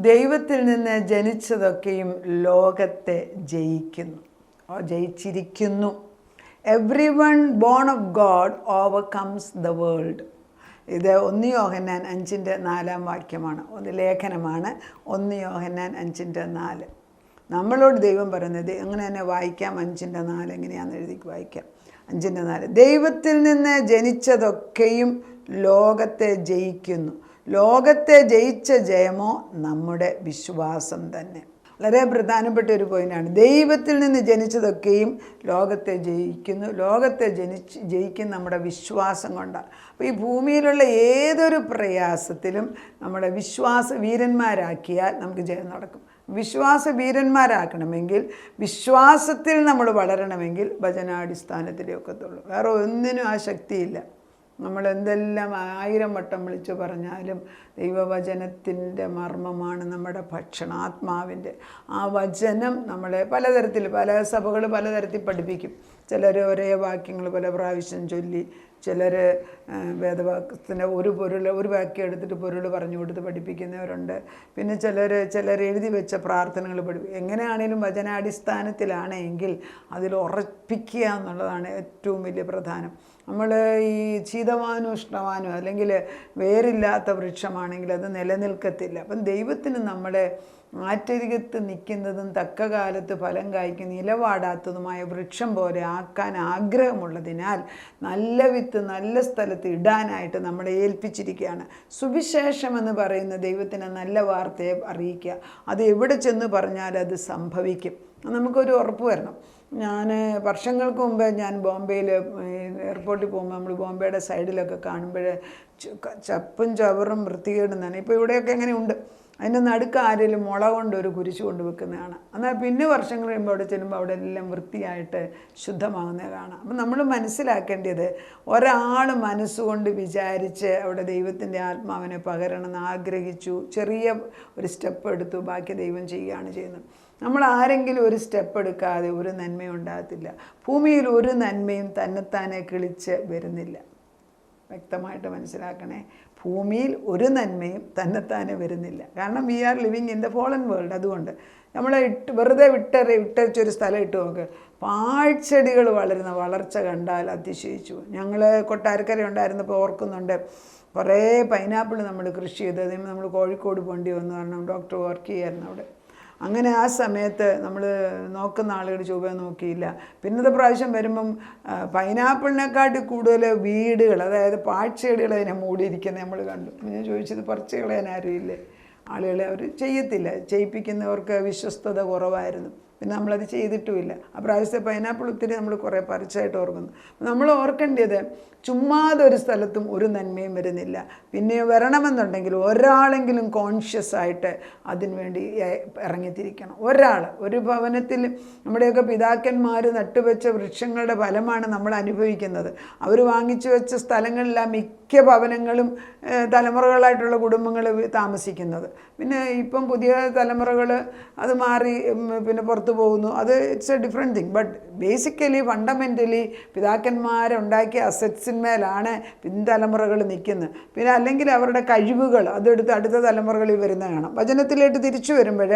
ദൈവത്തിൽ നിന്ന് ജനിച്ചതൊക്കെയും ലോകത്തെ ജയിച്ചിരിക്കുന്നു. Every one born of God overcomes the world. ഇത് 1 യോഹന്നാൻ 5:4 ലേഖനമാണ്. 1 യോഹന്നാൻ 5:4. നമ്മളോട് ദൈവം പറയുന്നത് അങ്ങനെ തന്നെ വായിക്കാം. 5:4 എങ്ങനെയാണെന്ന് എഴുതി വായിക്കാം. 5:4. ദൈവത്തിൽ നിന്ന് ജനിച്ചതൊക്കെയും ലോകത്തെ ജയിക്കുന്നു. ലോകത്തെ ജയിച്ച ജയമോ നമ്മുടെ വിശ്വാസം തന്നെ. വളരെ പ്രധാനപ്പെട്ട ഒരു പോയിൻ്റാണ്. ദൈവത്തിൽ നിന്ന് ജനിച്ചതൊക്കെയും ലോകത്തെ ജയിക്കുന്നു. ലോകത്തെ ജയിക്കുന്ന നമ്മുടെ വിശ്വാസം കൊണ്ടാണ്. അപ്പോൾ ഈ ഭൂമിയിലുള്ള ഏതൊരു പ്രയാസത്തിലും നമ്മുടെ വിശ്വാസ വീരന്മാരാക്കിയാൽ നമുക്ക് ജയം നടക്കും. വിശ്വാസ വീരന്മാരാക്കണമെങ്കിൽ, വിശ്വാസത്തിൽ നമ്മൾ വളരണമെങ്കിൽ വചനാടിസ്ഥാനത്തിലേ ഒക്കത്തുള്ളൂ. വേറെ ഒന്നിനും ആ ശക്തിയില്ല. നമ്മൾ എന്തെല്ലാം 1000 വട്ടം വിളിച്ചു പറഞ്ഞാലും ദൈവവചനത്തിൻ്റെ മർമ്മമാണ് നമ്മുടെ ഭക്ഷണം, ആത്മാവിൻ്റെ. ആ വചനം നമ്മളെ പലതരത്തിൽ, പല സഭകൾ പലതരത്തിൽ പഠിപ്പിക്കും. ചിലർ ഒരേ വാക്യങ്ങൾ പല പ്രാവശ്യം ചൊല്ലി, ചിലർ വേദവാക്യത്തിൻ്റെ ഒരു വാക്യം എടുത്തിട്ട് പൊരുൾ പറഞ്ഞു കൊടുത്ത് പഠിപ്പിക്കുന്നവരുണ്ട്. പിന്നെ ചിലർ എഴുതി വെച്ച പ്രാർത്ഥനകൾ എങ്ങനെയാണേലും വചനാടിസ്ഥാനത്തിലാണെങ്കിൽ അതിൽ ഉറപ്പിക്കുക എന്നുള്ളതാണ് ഏറ്റവും വലിയ പ്രധാനം. നമ്മൾ ഈ ശീതവാനും ഉഷ്ണവാനും അല്ലെങ്കിൽ വേരില്ലാത്ത വൃക്ഷമാണെങ്കിൽ അത് നിലനിൽക്കത്തില്ല. അപ്പം ദൈവത്തിന് നമ്മളെ ആറ്റരികത്ത് നിൽക്കുന്നതും തക്ക കാലത്ത് ഫലം കായ്ക്കുന്ന നിലവാടാത്തതുമായ വൃക്ഷം പോലെ ആക്കാൻ ആഗ്രഹമുള്ളതിനാൽ നല്ല വിത്ത് നല്ല സ്ഥലത്ത് ഇടാനായിട്ട് നമ്മളെ ഏൽപ്പിച്ചിരിക്കുകയാണ്. സുവിശേഷം എന്ന് പറയുന്ന ദൈവത്തിന് നല്ല വാർത്തയെ അറിയിക്കുക. അത് എവിടെ ചെന്ന് പറഞ്ഞാൽ അത് സംഭവിക്കും. നമുക്കൊരു ഉറപ്പ് വരണം. ഞാൻ വർഷങ്ങൾക്ക് മുമ്പേ ഞാൻ ബോംബെയിൽ എയർപോർട്ടിൽ പോകുമ്പോൾ നമ്മൾ ബോംബെയുടെ സൈഡിലൊക്കെ കാണുമ്പോൾ ചപ്പും ചവറും വൃത്തികേടുന്നതാണ്. ഇപ്പോൾ ഇവിടെയൊക്കെ എങ്ങനെ ഉണ്ട്. അതിൻ്റെ നടുക്ക് ആരെങ്കിലും മുള കൊണ്ട് ഒരു കുരിശ് കൊണ്ട് വെക്കുന്നതാണ്. എന്നാൽ പിന്നെ വർഷങ്ങൾ കഴിയുമ്പോൾ അവിടെ ചെല്ലുമ്പോൾ അവിടെ എല്ലാം വൃത്തിയായിട്ട് ശുദ്ധമാകുന്നത് കാണാം. അപ്പം നമ്മൾ മനസ്സിലാക്കേണ്ടത്, ഒരാൾ മനസ്സുകൊണ്ട് വിചാരിച്ച് അവിടെ ദൈവത്തിൻ്റെ ആത്മാവിനെ പകരണമെന്ന് ആഗ്രഹിച്ചു, ചെറിയ ഒരു സ്റ്റെപ്പ് എടുത്തു, ബാക്കി ദൈവം ചെയ്യുകയാണ് ചെയ്യുന്നത്. നമ്മൾ ആരെങ്കിലും ഒരു സ്റ്റെപ്പ് എടുക്കാതെ ഒരു നന്മയും ഉണ്ടാകത്തില്ല. ഭൂമിയിൽ ഒരു നന്മയും തന്നെത്താനെ കിളിച്ച് വരുന്നില്ല. വ്യക്തമായിട്ട് മനസ്സിലാക്കണേ. ഭൂമിയിൽ ഒരു നന്മയും തന്നെത്താനെ വരുന്നില്ല. കാരണം we are living in the fallen world. അതുകൊണ്ട് നമ്മളെ വെറുതെ വിട്ടൊരു സ്ഥലം ഇട്ട് നോക്ക്. പാഴ്ചെടികൾ വളരുന്ന വളർച്ച കണ്ടാൽ അതിശയിച്ചു. ഞങ്ങൾ കൊട്ടാരക്കര ഉണ്ടായിരുന്നപ്പോൾ ഓർക്കുന്നുണ്ട്, കുറേ പൈനാപ്പിൾ നമ്മൾ കൃഷി ചെയ്തത്. നമ്മൾ കോഴിക്കോട് പോകേണ്ടി വന്നു, കാരണം ഡോക്ടർ വർക്ക് ചെയ്യായിരുന്നു അവിടെ. അങ്ങനെ ആ സമയത്ത് നമ്മൾ നോക്കുന്ന ആളുകൾ ചൊവ്വ നോക്കിയില്ല. പിന്നത്തെ പ്രാവശ്യം വരുമ്പം പൈനാപ്പിളിനെക്കാട്ടി കൂടുതൽ വീടുകൾ, അതായത് പാഴ്ചെടികൾ അതിനെ മൂടിയിരിക്കുന്നത് നമ്മൾ കണ്ടു. ഞാൻ ചോദിച്ചത് പറിച്ച് കളയാൻ ആരുമില്ലേ? ആളുകളെ അവർ ചെയ്യത്തില്ല. ചെയ്യിപ്പിക്കുന്നവർക്ക് വിശ്വസ്തത കുറവായിരുന്നു. പിന്നെ നമ്മളത് ചെയ്തിട്ടുമില്ല. ആ പ്രാവശ്യത്തെ പൈനാപ്പിൾ ഒത്തിരി നമ്മൾ കുറേ പറിച്ചായിട്ട് ഓർക്കുന്നു. നമ്മൾ ഓർക്കേണ്ടത്, ചുമ്മാതെ ഒരു സ്ഥലത്തും ഒരു നന്മയും വരുന്നില്ല. പിന്നെ വരണമെന്നുണ്ടെങ്കിൽ ഒരാളെങ്കിലും കോൺഷ്യസ് ആയിട്ട് അതിനുവേണ്ടി ഇറങ്ങിത്തിരിക്കണം. ഒരു ഭവനത്തിൽ നമ്മുടെയൊക്കെ പിതാക്കന്മാർ നട്ടുവെച്ച വൃക്ഷങ്ങളുടെ ഫലമാണ് നമ്മൾ അനുഭവിക്കുന്നത്. അവർ വാങ്ങിച്ചു വെച്ച സ്ഥലങ്ങളിലെല്ലാം മിക്ക ഭവനങ്ങളും തലമുറകളായിട്ടുള്ള കുടുംബങ്ങൾ താമസിക്കുന്നത്. പിന്നെ ഇപ്പം പുതിയ തലമുറകൾ അത് മാറി പിന്നെ പുറത്ത് പോകുന്നു. അത് it's a different thing. But basically fundamentally പിതാക്കന്മാരുണ്ടാക്കിയ അസറ്റ്സിന്മേലാണ് പിൻതലമുറകൾ നിൽക്കുന്നത്. പിന്നെ അല്ലെങ്കിൽ അവരുടെ കഴിവുകൾ അതെടുത്ത് അടുത്ത തലമുറകളിൽ വരുന്ന കാണാം. വചനത്തിലേക്ക് തിരിച്ചു വരുമ്പോൾ,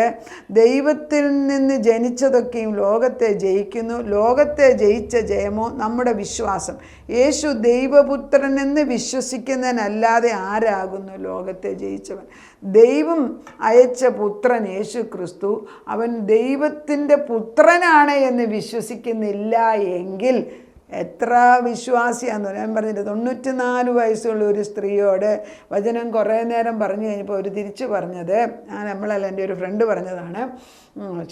ദൈവത്തിൽ നിന്ന് ജനിച്ചതൊക്കെയും ലോകത്തെ ജയിക്കുന്നു. ലോകത്തെ ജയിച്ച ജയമോ നമ്മുടെ വിശ്വാസം. യേശു ദൈവപുത്രനെന്ന് വിശ്വസിക്കുന്നതിനല്ലാതെ ആരാകുന്നു ലോകത്തെ ജയിച്ചവൻ? ദൈവം അയച്ച പുത്രൻ യേശു ക്രിസ്തു, അവൻ ദൈവത്തിൻ്റെ പുത്രനാണ് എന്ന് വിശ്വസിക്കുന്നില്ല എങ്കിൽ എത്ര വിശ്വാസിയാണെന്ന് ഞാൻ പറഞ്ഞിട്ട് 94 വയസ്സുള്ള ഒരു സ്ത്രീയോട് വചനം കുറേ നേരം പറഞ്ഞു കഴിഞ്ഞപ്പോൾ അവർ തിരിച്ചു പറഞ്ഞത്, നമ്മളല്ല, എൻ്റെ ഒരു ഫ്രണ്ട് പറഞ്ഞതാണ്,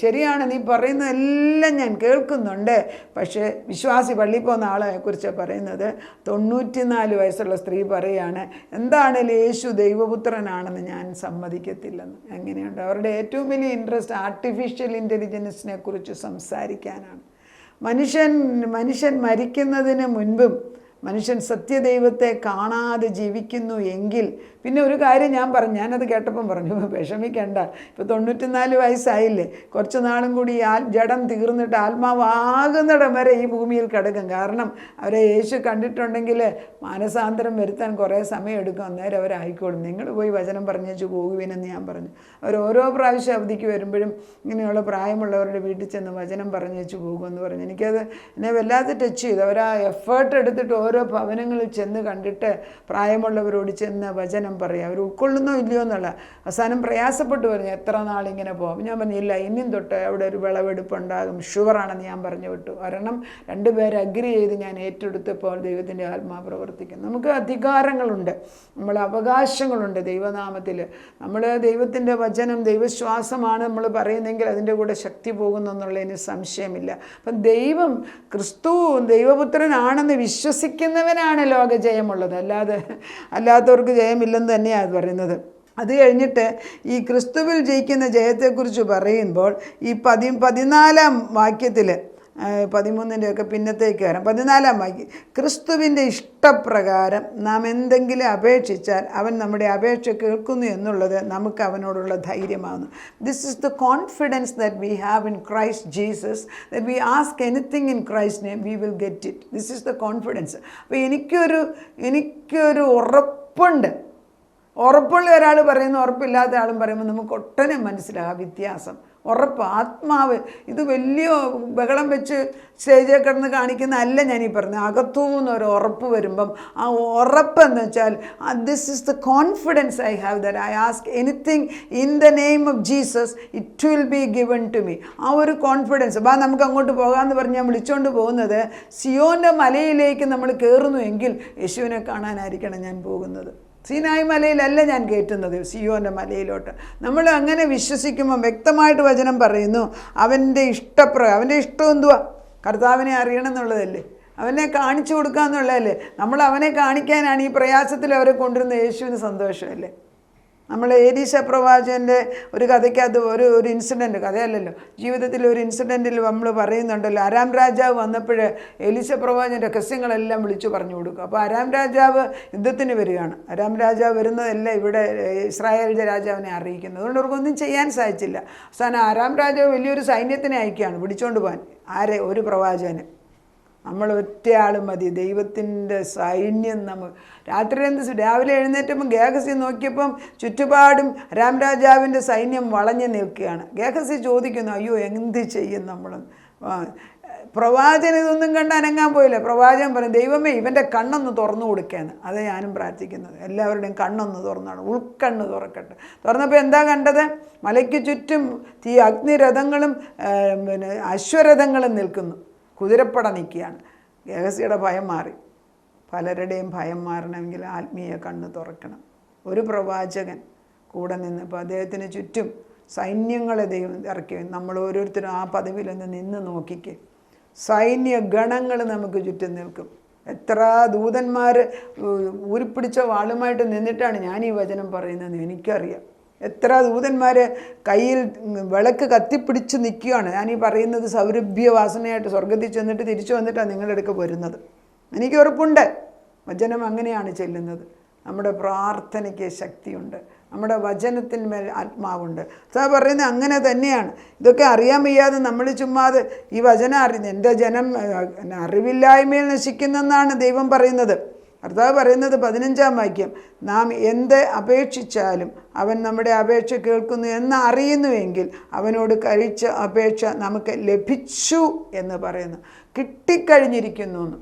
ശരിയാണ് നീ പറയുന്നതെല്ലാം ഞാൻ കേൾക്കുന്നുണ്ട്, പക്ഷേ വിശ്വാസി പള്ളിയിൽ പോകുന്ന ആളെക്കുറിച്ച് പറയുന്നത് 94 വയസ്സുള്ള സ്ത്രീ പറയുകയാണ്, എന്താണേലും യേശു ദൈവപുത്രനാണെന്ന് ഞാൻ സമ്മതിക്കത്തില്ലെന്ന്. എങ്ങനെയുണ്ട്? അവരുടെ ഏറ്റവും വലിയ ഇൻട്രസ്റ്റ് ആർട്ടിഫിഷ്യൽ ഇൻ്റലിജൻസിനെ കുറിച്ച് സംസാരിക്കാനാണ്. മനുഷ്യൻ മരിക്കുന്നതിന് മുൻപും മനുഷ്യൻ സത്യദൈവത്തെ കാണാതെ ജീവിക്കുന്നു എങ്കിൽ, പിന്നെ ഒരു കാര്യം ഞാൻ പറഞ്ഞു, ഞാനത് കേട്ടപ്പം പറഞ്ഞു, വിഷമിക്കണ്ട, ഇപ്പോൾ 94 വയസ്സായില്ലേ, കുറച്ച് നാളും കൂടി ഈ ജഡം തീർന്നിട്ട് ആത്മാവാകുന്നിടം വരെ ഈ ഭൂമിയിൽ കിടക്കും. കാരണം അവരെ യേശു കണ്ടിട്ടുണ്ടെങ്കിൽ മാനസാന്തരം വരുത്താൻ കുറേ സമയം എടുക്കും, അന്നേരം അവരായിക്കോളും. നിങ്ങൾ പോയി വചനം പറഞ്ഞേച്ചു പോകുവിനെന്ന് ഞാൻ പറഞ്ഞു. അവർ ഓരോ പ്രാവശ്യം അവധിക്ക് വരുമ്പോഴും ഇങ്ങനെയുള്ള പ്രായമുള്ളവരുടെ വീട്ടിൽ ചെന്ന് വചനം പറഞ്ഞേച്ചു പോകുമെന്ന് പറഞ്ഞു. എനിക്കത് എന്നെ വല്ലാതെ ടച്ച് ചെയ്തു. അവർ ആ എഫേർട്ട് എടുത്തിട്ട് ഓരോ ഭവനങ്ങളിൽ ചെന്ന് കണ്ടിട്ട് പ്രായമുള്ളവരോട് ചെന്ന് വചനം പറയുക. അവർ ഉൾക്കൊള്ളുന്നോ ഇല്ലയോ എന്നുള്ള. അവസാനം പ്രയാസപ്പെട്ട് പറഞ്ഞു, എത്ര നാളിങ്ങനെ പോകും. ഞാൻ പറഞ്ഞില്ല, ഇനിയും തൊട്ട് അവിടെ ഒരു വിളവെടുപ്പുണ്ടാകും, ഷുവറാണെന്ന് ഞാൻ പറഞ്ഞു വിട്ടു. കാരണം 2 പേർ അഗ്രി ചെയ്ത് ഞാൻ ഏറ്റെടുത്തപ്പോൾ ദൈവത്തിൻ്റെ ആത്മാ പ്രവർത്തിക്കും. നമുക്ക് അധികാരങ്ങളുണ്ട്, നമ്മൾ അവകാശങ്ങളുണ്ട് ദൈവനാമത്തിൽ. നമ്മൾ ദൈവത്തിൻ്റെ വചനം ദൈവശ്വാസമാണ് നമ്മൾ പറയുന്നെങ്കിൽ അതിൻ്റെ കൂടെ ശക്തി പോകുന്നു എന്നുള്ളതിന് സംശയമില്ല. അപ്പം ദൈവം ക്രിസ്തു ദൈവപുത്രനാണെന്ന് വിശ്വസിക്കുന്നവനാണ് ലോകജയമുള്ളത്, അല്ലാത്തവർക്ക് ജയമില്ലെന്ന് തന്നെയാണ് പറയുന്നത്. അത് കഴിഞ്ഞിട്ട് ഈ ക്രിസ്തുവിൽ ജയിക്കുന്ന ജയത്തെക്കുറിച്ച് പറയുമ്പോൾ ഈ 14-ാം വാക്യത്തിൽ 13-ൻ്റെയൊക്കെ പിന്നത്തേക്ക് വരാം. 14-ാം വാക്യം, ക്രിസ്തുവിൻ്റെ ഇഷ്ടപ്രകാരം നാം എന്തെങ്കിലും അപേക്ഷിച്ചാൽ അവൻ നമ്മുടെ അപേക്ഷ കേൾക്കുന്നു എന്നുള്ളത് നമുക്ക് അവനോടുള്ള ധൈര്യമാകുന്നു. This is the confidence that we have in Christ Jesus, that we ask anything in Christ name we will get it. This is the confidence. അപ്പോൾ എനിക്കൊരു ഉറപ്പുണ്ട്. ഉറപ്പുള്ള ഒരാൾ പറയുന്നു, ഉറപ്പില്ലാത്ത ആളും പറയുമ്പോൾ നമുക്ക് ഒട്ടനെ മനസ്സിലാകും വ്യത്യാസം. ഉറപ്പ്, ആത്മാവ്. ഇത് വലിയ ബഹളം വെച്ച് സ്റ്റേജിൽ കിടന്ന് കാണിക്കുന്ന അല്ല ഞാനീ പറഞ്ഞത്. അകത്തുനിന്ന് ഒരു ഉറപ്പ് വരുമ്പം ആ ഉറപ്പെന്ന് വെച്ചാൽ this is the confidence I have that I ask anything in the name of Jesus it will be given to me. ആ ഒരു കോൺഫിഡൻസ്. നമുക്ക് അങ്ങോട്ട് പോകാമെന്ന് പറഞ്ഞ് ഞാൻ വിളിച്ചുകൊണ്ട് പോകുന്നത് സിയോൻ്റെ മലയിലേക്ക് നമ്മൾ കയറുന്നു എങ്കിൽ യേശുവിനെ കാണാനായിരിക്കണം ഞാൻ പോകുന്നത്. സീനായി മലയിലല്ല ഞാൻ കയറ്റുന്നത്, സിയോൻ്റെ മലയിലോട്ട്. നമ്മൾ അങ്ങനെ വിശ്വസിക്കുമ്പോൾ വ്യക്തമായിട്ട് വചനം പറയുന്നു, അവൻ്റെ ഇഷ്ടം എന്തുവാ? കർത്താവിനെ അറിയണം എന്നുള്ളതല്ലേ, അവനെ കാണിച്ചു കൊടുക്കുക എന്നുള്ളതല്ലേ. നമ്മൾ അവനെ കാണിക്കാനാണ് ഈ പ്രയാസത്തിൽ അവരെ കൊണ്ടുവരുന്ന. യേശുവിന് സന്തോഷമല്ലേ. നമ്മൾ ഏലീശ പ്രവാചകൻ്റെ ഒരു കഥയ്ക്കകത്ത് ഒരു ഇൻസിഡൻറ്റ്, കഥയല്ലല്ലോ, ജീവിതത്തിൽ ഒരു ഇൻസിഡൻറ്റിൽ നമ്മൾ പറയുന്നുണ്ടല്ലോ, അരാം രാജാവ് വന്നപ്പോൾ ഏലീശ പ്രവാചകൻ്റെ രഹസ്യങ്ങളെല്ലാം വിളിച്ചു പറഞ്ഞു കൊടുക്കും. അപ്പോൾ അരാം രാജാവ് യുദ്ധത്തിന് വരികയാണ്. അരാം രാജാവ് വരുന്നതെല്ലാം ഇവിടെ ഇസ്രായേൽ രാജാവിനെ അറിയിക്കുന്നത്. അതുകൊണ്ട് അവർക്കൊന്നും ചെയ്യാൻ സാധിച്ചില്ല. അവസാനം അരാം രാജാവ് വലിയൊരു സൈന്യത്തിനെ അയക്കുകയാണ് പിടിച്ചുകൊണ്ട് പോകാൻ. ഒരു പ്രവാചകന്. നമ്മൾ ഒറ്റയാളും മതി, ദൈവത്തിൻ്റെ സൈന്യം. രാവിലെ എഴുന്നേറ്റപ്പം ഗേഹസി നോക്കിയപ്പം ചുറ്റുപാടും രാംരാജാവിൻ്റെ സൈന്യം വളഞ്ഞു നിൽക്കുകയാണ്. ഗേഹസി ചോദിക്കുന്നു, അയ്യോ എന്ത് ചെയ്യും നമ്മൾ? പ്രവാചകൻ ഇതൊന്നും കണ്ട് അനങ്ങാൻ പോയില്ല. പ്രവാചകൻ പറയും, ദൈവമേ ഇവൻ്റെ കണ്ണൊന്ന് തുറന്നു കൊടുക്കുകയെന്ന്. അത് ഞാനും പ്രാർത്ഥിക്കുന്നത്, എല്ലാവരുടെയും കണ്ണൊന്ന് തുറന്നാണ്, ഉൾക്കണ്ണ് തുറക്കട്ടെ. തുറന്നപ്പോൾ എന്താ കണ്ടത്? മലയ്ക്ക് ചുറ്റും അഗ്നിരഥങ്ങളും അശ്വരഥങ്ങളും നിൽക്കുന്നു, കുതിരപ്പട നിൽക്കുകയാണ്. ഗേഹസിയുടെ ഭയം മാറി. പലരുടെയും ഭയം മാറണമെങ്കിൽ ആത്മീയ കണ്ണ് തുറക്കണം. ഒരു പ്രവാചകൻ കൂടെ നിന്നപ്പോൾ അദ്ദേഹത്തിന് ചുറ്റും സൈന്യങ്ങളെ ദൈവം ഇറക്കി. നമ്മൾ ഓരോരുത്തരും ആ പദവിയിലൊന്ന് നിന്ന് നോക്കിക്കേ. സൈന്യ ഗണങ്ങൾ നമുക്ക് ചുറ്റും നിൽക്കും. എത്ര ദൂതന്മാർ ഊരിപ്പിടിച്ച വാളുമായിട്ട് നിന്നിട്ടാണ് ഞാൻ ഈ വചനം പറയുന്നതെന്ന് എനിക്കറിയാം. എത്ര ദൂതന്മാർ കയ്യിൽ വിളക്ക് കത്തിപ്പിടിച്ച് നിൽക്കുകയാണ്. ഞാനീ പറയുന്നത് സൗരഭ്യവാസനയായിട്ട് സ്വർഗത്തിൽ ചെന്നിട്ട് തിരിച്ചു വന്നിട്ടാണ് നിങ്ങളുടെ അടുക്ക് വരുന്നത്. എനിക്ക് ഉറപ്പുണ്ട് വചനം അങ്ങനെയാണ് ചെല്ലുന്നത്. നമ്മുടെ പ്രാർത്ഥനയ്ക്ക് ശക്തിയുണ്ട്, നമ്മുടെ വചനത്തിന്മേൽ ആത്മാവുണ്ട്. പറയുന്നത് അങ്ങനെ തന്നെയാണ്. ഇതൊക്കെ അറിയാൻ വയ്യാതെ നമ്മൾ ചുമ്മാതെ ഈ വചനം എൻ്റെ ജനം അറിവില്ലായ്മയിൽ നശിക്കുന്നെന്നാണ് ദൈവം പറയുന്നത്. കർത്താവ് പറയുന്നത് 15-ാം വാക്യം, നാം എന്ത് അപേക്ഷിച്ചാലും അവൻ നമ്മുടെ അപേക്ഷ കേൾക്കുന്നു എന്ന് അറിയുന്നുവെങ്കിൽ അവനോട് കഴിച്ച അപേക്ഷ നമുക്ക് ലഭിച്ചു എന്ന് പറയുന്നു. കിട്ടിക്കഴിഞ്ഞിരിക്കുന്നു എന്ന്.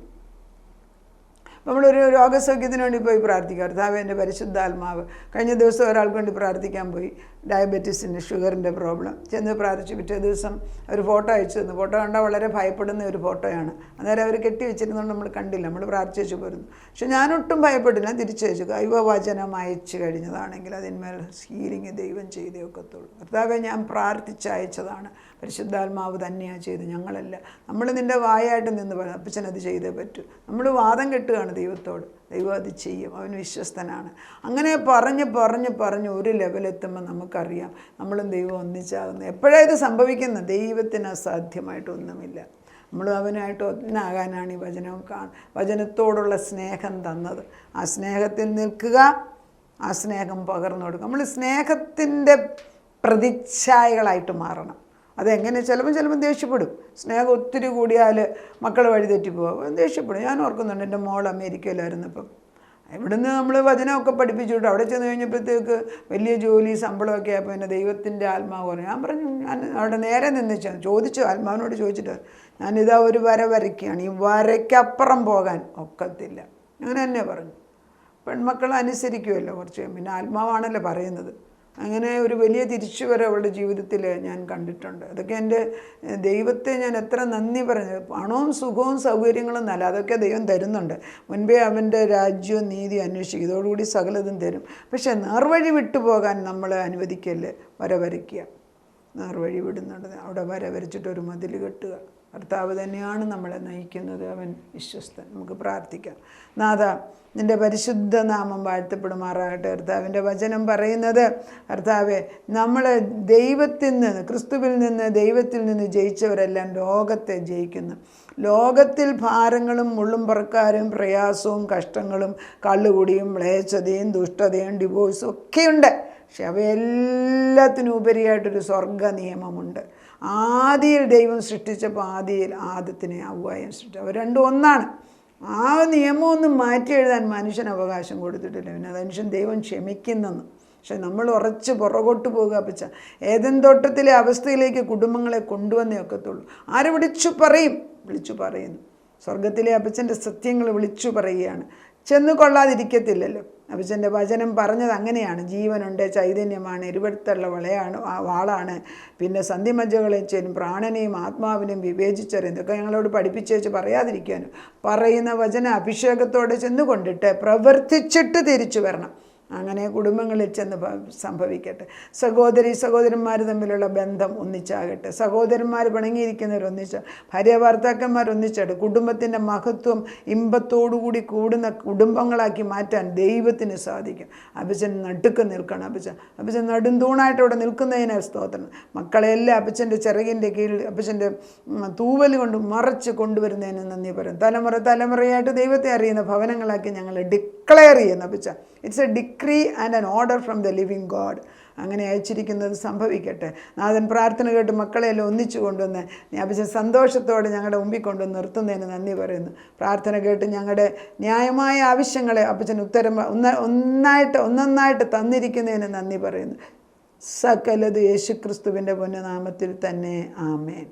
നമ്മളൊരു രോഗസൗഖ്യത്തിന് വേണ്ടി പോയി പ്രാർത്ഥിക്കുക, കർത്താവേ എൻ്റെ പരിശുദ്ധാത്മാവ്. കഴിഞ്ഞ ദിവസം ഒരാൾക്ക് വേണ്ടി പ്രാർത്ഥിക്കാൻ പോയി, ഡയബറ്റീസിൻ്റെ ഷുഗറിൻ്റെ പ്രോബ്ലം. ചെന്ന് പ്രാർത്ഥിച്ചു. പിറ്റേ ദിവസം ഒരു ഫോട്ടോ അയച്ചു തന്നു. ഫോട്ടോ കണ്ടാൽ വളരെ ഭയപ്പെടുന്ന ഒരു ഫോട്ടോയാണ്. അന്നേരം അവർ കെട്ടി വെച്ചിരുന്നുകൊണ്ട് നമ്മൾ കണ്ടില്ല, നമ്മൾ പ്രാർത്ഥിച്ചു പോരുന്നു. പക്ഷെ ഞാനൊട്ടും ഭയപ്പെട്ടില്ല, തിരിച്ചയച്ചു. ദൈവവചനം അയച്ചു കഴിഞ്ഞതാണെങ്കിൽ അതിന്മേൽ ഹീലിംഗ് ദൈവം ചെയ്തേ ഒക്കത്തുള്ളൂ. കർത്താവെ ഞാൻ പ്രാർത്ഥിച്ചയച്ചതാണ്, പരിശുദ്ധാത്മാവ് തന്നെയാണ് ചെയ്ത്, ഞങ്ങളല്ല. നമ്മൾ നിൻ്റെ വായായിട്ട് നിന്ന് പറഞ്ഞു, അപ്പച്ചനത് ചെയ്തേ പറ്റൂ. നമ്മൾ വാദം കെട്ടുകയാണ് ദൈവത്തോട്. ദൈവം അത് ചെയ്യും, അവൻ വിശ്വസ്തനാണ്. അങ്ങനെ പറഞ്ഞ് ഒരു ലെവലെത്തുമ്പോൾ നമുക്കറിയാം നമ്മളും ദൈവം ഒന്നിച്ചാകുന്നു. എപ്പോഴാണ് ഇത് സംഭവിക്കുന്നത്? ദൈവത്തിന് അസാധ്യമായിട്ടൊന്നുമില്ല. നമ്മൾ അവനായിട്ട് ഒന്നാകാനാണ് ഈ വചനത്തോടുള്ള സ്നേഹം തന്നത്. ആ സ്നേഹത്തിൽ നിൽക്കുക, ആ സ്നേഹം പകർന്നു കൊടുക്കുക. നമ്മൾ സ്നേഹത്തിൻ്റെ പ്രതിച്ഛായകളായിട്ട് മാറണം. അതെങ്ങനെ? ചിലപ്പം ദേഷ്യപ്പെടും. സ്നേഹം ഒത്തിരി കൂടിയാൽ മക്കൾ വഴിതെറ്റിപ്പോകും, ദേഷ്യപ്പെടും. ഞാൻ ഓർക്കുന്നുണ്ട്, എൻ്റെ മോൾ അമേരിക്കയിലായിരുന്നപ്പം ഇവിടുന്ന് നമ്മൾ വചനമൊക്കെ പഠിപ്പിച്ചു വിട്ടു. അവിടെ ചെന്ന് കഴിഞ്ഞപ്പോഴത്തേക്ക് വലിയ ജോലി ശമ്പളമൊക്കെ ആയപ്പോൾ പിന്നെ ദൈവത്തിൻ്റെ ആത്മാവ് പറഞ്ഞു. ഞാൻ പറഞ്ഞു, ഞാൻ അവിടെ നേരെ നിന്ന് ചോദിച്ചു, ആത്മാവിനോട് ചോദിച്ചിട്ട്, ഞാനിതാ ഒരു വര വരയ്ക്കുകയാണ്, ഈ വരയ്ക്കപ്പുറം പോകാൻ ഒക്കത്തില്ല. അങ്ങനെ തന്നെ പറഞ്ഞു. പെൺമക്കൾ അനുസരിക്കുമല്ലോ കുറച്ച്, പിന്നെ ആത്മാവാണല്ലോ പറയുന്നത്. അങ്ങനെ ഒരു വലിയ തിരിച്ചുവരവ് അവളുടെ ജീവിതത്തിൽ ഞാൻ കണ്ടിട്ടുണ്ട്. അതൊക്കെ എൻ്റെ ദൈവത്തെ ഞാൻ എത്ര നന്ദി പറഞ്ഞു. പണവും സുഖവും സൗകര്യങ്ങളും നല്ല, അതൊക്കെ ദൈവം തരുന്നുണ്ട്. മുൻപേ അവൻ്റെ രാജ്യവും നീതി അന്വേഷിക്കും, ഇതോടുകൂടി സകലതും തരും. പക്ഷേ നേർവഴി വിട്ടുപോകാൻ നമ്മൾ അനുവദിക്കല്ലേ. വര വരയ്ക്കുക, നേർവഴി വിടുന്നുണ്ട്, അവിടെ വര വരച്ചിട്ടൊരു മതിൽ കെട്ടുക. കർത്താവ് തന്നെയാണ് നമ്മളെ നയിക്കുന്നത്, അവൻ വിശ്വസ്തൻ. നമുക്ക് പ്രാർത്ഥിക്കാം. നാഥ, നിൻ്റെ പരിശുദ്ധ നാമം വാഴ്ത്തപ്പെടുമാറാകട്ടെ. കർത്താവിൻ്റെ വചനം പറയുന്നത്, കർത്താവെ, നമ്മൾ ദൈവത്തിൽ നിന്ന്, ക്രിസ്തുവിൽ നിന്ന്, ദൈവത്തിൽ നിന്ന് ജയിച്ചവരെല്ലാം ലോകത്തെ ജയിക്കുന്നു. ലോകത്തിൽ ഭാരങ്ങളും മുള്ളും പറക്കാരും പ്രയാസവും കഷ്ടങ്ങളും കള്ളുകുടിയും മ്ലേച്ഛതയും ദുഷ്ടതയും ഡിവോഴ്സും ഒക്കെയുണ്ട്. പക്ഷെ അവയെല്ലാത്തിനും ഉപരിയായിട്ടൊരു സ്വർഗ നിയമമുണ്ട്. ആദിയിൽ ദൈവം സൃഷ്ടിച്ചപ്പോൾ ആദിയിൽ ആദത്തിനെ ഹവ്വായെയും സൃഷ്ടിച്ചു. അവർ രണ്ടും ഒന്നാണ്. ആ നിയമമൊന്നും മാറ്റി എഴുതാൻ മനുഷ്യന് അവകാശം കൊടുത്തിട്ടില്ല. പിന്നെ മനുഷ്യൻ ദൈവം ക്ഷമിക്കുന്നെന്ന്. പക്ഷെ നമ്മൾ ഉറച്ച് പുറകോട്ട് പോകുക. അപ്പച്ച ഏദൻ തോട്ടത്തിലെ അവസ്ഥയിലേക്ക് കുടുംബങ്ങളെ കൊണ്ടുവന്നേ ഒക്കത്തുള്ളൂ. ആര് വിളിച്ചു പറയുന്നു. സ്വർഗത്തിലെ അപ്പച്ചൻ്റെ സത്യങ്ങൾ വിളിച്ചു പറയുകയാണ്. ചെന്നു കൊള്ളാതിരിക്കത്തില്ലല്ലോ. അപ്പച്ചൻ്റെ വചനം പറഞ്ഞത് അങ്ങനെയാണ്. ജീവനുണ്ട്, ചൈതന്യമാണ്, ഇരുപടുത്തുള്ള വാളാണ്, പിന്നെ സന്ധിമജ്ജകളെ ചെല്ലും, പ്രാണനെയും ആത്മാവിനെയും വിവേചിച്ചറിയും. ഇതൊക്കെ ഞങ്ങളോട് പഠിപ്പിച്ചേച്ച് പറയാതിരിക്കാനും, പറയുന്ന വചന അഭിഷേകത്തോടെ ചെന്ന് കൊണ്ടിട്ട് പ്രവർത്തിച്ചിട്ട് തിരിച്ചു വരണം. അങ്ങനെ കുടുംബങ്ങളിൽ ചെന്ന് സംഭവിക്കട്ടെ. സഹോദരന്മാർ തമ്മിലുള്ള ബന്ധം ഒന്നിച്ചാകട്ടെ. സഹോദരന്മാർ പിണങ്ങിയിരിക്കുന്നവർ ഒന്നിച്ച, ഭാര്യ ഭർത്താക്കന്മാർ ഒന്നിച്ചായിട്ട് കുടുംബത്തിൻ്റെ മഹത്വം ഇമ്പത്തോടുകൂടി കൂടുന്ന കുടുംബങ്ങളാക്കി മാറ്റാൻ ദൈവത്തിന് സാധിക്കും. അപ്പച്ചൻ നടുക്ക് നിൽക്കണം. അപ്പച്ചൻ നെടുന്തൂണായിട്ട് അവിടെ നിൽക്കുന്നതിന് സ്തോത്രം. മക്കളെല്ലാം അപ്പച്ചൻ്റെ ചിറകിൻ്റെ കീഴിൽ അപ്പച്ചൻ്റെ തൂവൽ കൊണ്ട് മറച്ച് കൊണ്ടുവരുന്നതിന് നന്ദി പറയും. തലമുറയായിട്ട് ദൈവത്തെ അറിയുന്ന ഭവനങ്ങളാക്കി ഞങ്ങൾ ഡിക്ലെയർ ചെയ്യുന്നു. അപ്പച്ച, it's A decree and an order from the living God. അങ്ങനെ അയച്ചിരിക്കുന്നത് സംഭവിക്കട്ടെ. നാഥൻ പ്രാർത്ഥന കേട്ട് മക്കളെല്ലാം ഒന്നിച്ചു കൊണ്ടുവന്ന് അപ്പച്ചൻ സന്തോഷത്തോടെ ഞങ്ങളുടെ മുമ്പിൽ കൊണ്ടുവന്ന് നിർത്തുന്നതിന് നന്ദി പറയുന്നു. പ്രാർത്ഥന കേട്ട് ഞങ്ങളുടെ ന്യായമായ ആവശ്യങ്ങളെ അപ്പച്ചൻ ഉത്തരം ഒന്നൊന്നായിട്ട് തന്നിരിക്കുന്നതിന് നന്ദി പറയുന്നു. സകലത് യേശുക്രിസ്തുവിൻ്റെ പൊന്നുനാമത്തിൽ തന്നെ. ആമേൻ.